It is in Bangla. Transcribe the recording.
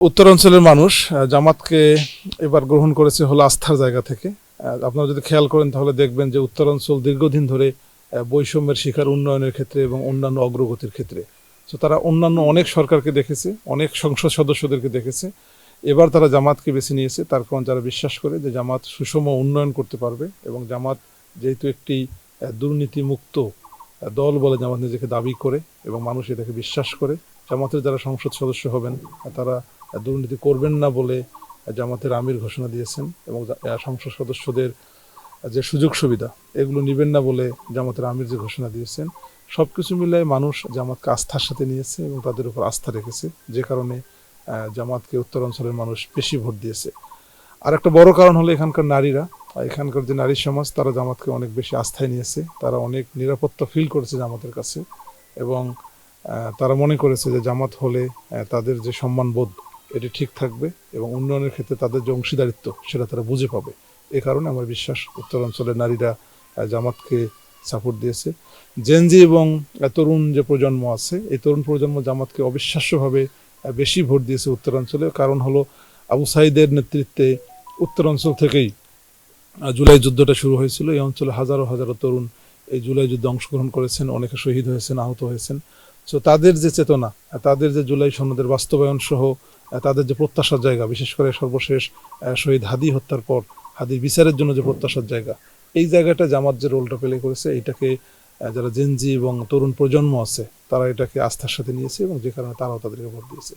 উত্তরাঞ্চলের মানুষ জামাতকে এবার গ্রহণ করেছে হলো আস্থার জায়গা থেকে। আপনারা যদি খেয়াল করেন তাহলে দেখবেন যে উত্তরাঞ্চল দীর্ঘদিন ধরে বৈষম্যের শিকার উন্নয়নের ক্ষেত্রে এবং অন্যান্য অগ্রগতির ক্ষেত্রে। তো তারা অন্যান্য অনেক সরকারকে দেখেছে, অনেক সংসদ সদস্যদেরকে দেখেছে। এবার তারা জামাতকে বেছে নিয়েছে, তার কারণ যারা বিশ্বাস করে যে জামাত সুষম উন্নয়ন করতে পারবে এবং জামাত যেহেতু একটি দুর্নীতিমুক্ত দল বলে জামাত নিজেকে দাবি করে এবং মানুষ এটাকে বিশ্বাস করে। জামাতের যারা সংসদ সদস্য হবেন তারা দুর্নীতি করবেন না বলে জামাতের আমির ঘোষণা দিয়েছেন এবং সংসদ সদস্যদের যে সুযোগ সুবিধা এগুলো নেবেন না বলে জামাতের আমির যে ঘোষণা দিয়েছেন, সব কিছু মিলিয়ে মানুষ জামাতকে আস্থার সাথে নিয়েছে এবং তাদের উপর আস্থা রেখেছে, যে কারণে জামাতকে উত্তরাঞ্চলের মানুষ বেশি ভোট দিয়েছে। আর একটা বড় কারণ হলো এখানকার নারীরা, এখানকার যে নারী সমাজ তারা জামাতকে অনেক বেশি আস্থায় নিয়েছে। তারা অনেক নিরাপত্তা ফিল করেছে জামাতের কাছে এবং তারা মনে করেছে যে জামাত হলে তাদের যে সম্মানবোধ এটি ঠিক থাকবে এবং উন্নয়নের ক্ষেত্রে তাদের যে অংশীদারিত্ব সেটা তারা বুঝে পাবে। এ কারণে আমার বিশ্বাস উত্তরাঞ্চলের নারীরা জামাতকে সাপোর্ট দিয়েছে। জেনজি এবং তরুণ যে প্রজন্ম আছে, এই তরুণ প্রজন্ম জামাতকে অবিশ্বাস্যভাবে বেশি ভোট দিয়েছে উত্তরাঞ্চলে। কারণ হলো আবু সাইদের নেতৃত্বে উত্তরাঞ্চল থেকেই জুলাই যুদ্ধটা শুরু হয়েছিল। এই অঞ্চলে হাজারো হাজারো তরুণ এই জুলাই যুদ্ধে অংশগ্রহণ করেছেন, অনেকে শহীদ হয়েছেন, আহত হয়েছেন। তো তাদের যে চেতনা, তাদের যে জুলাই সনদের বাস্তবায়ন সহ তাদের যে প্রত্যাশার জায়গা, বিশেষ করে সর্বশেষ শহীদ হাদি হত্যার পর হাদির বিচারের জন্য যে প্রত্যাশার জায়গা, এই জায়গাটা জামাত যে রোলটা প্লে করেছে এটাকে যারা জেনজি এবং তরুণ প্রজন্ম আছে তারা এটাকে আস্থার সাথে নিয়েছে এবং যে কারণে তারাও তাদেরকে ভোট দিয়েছে।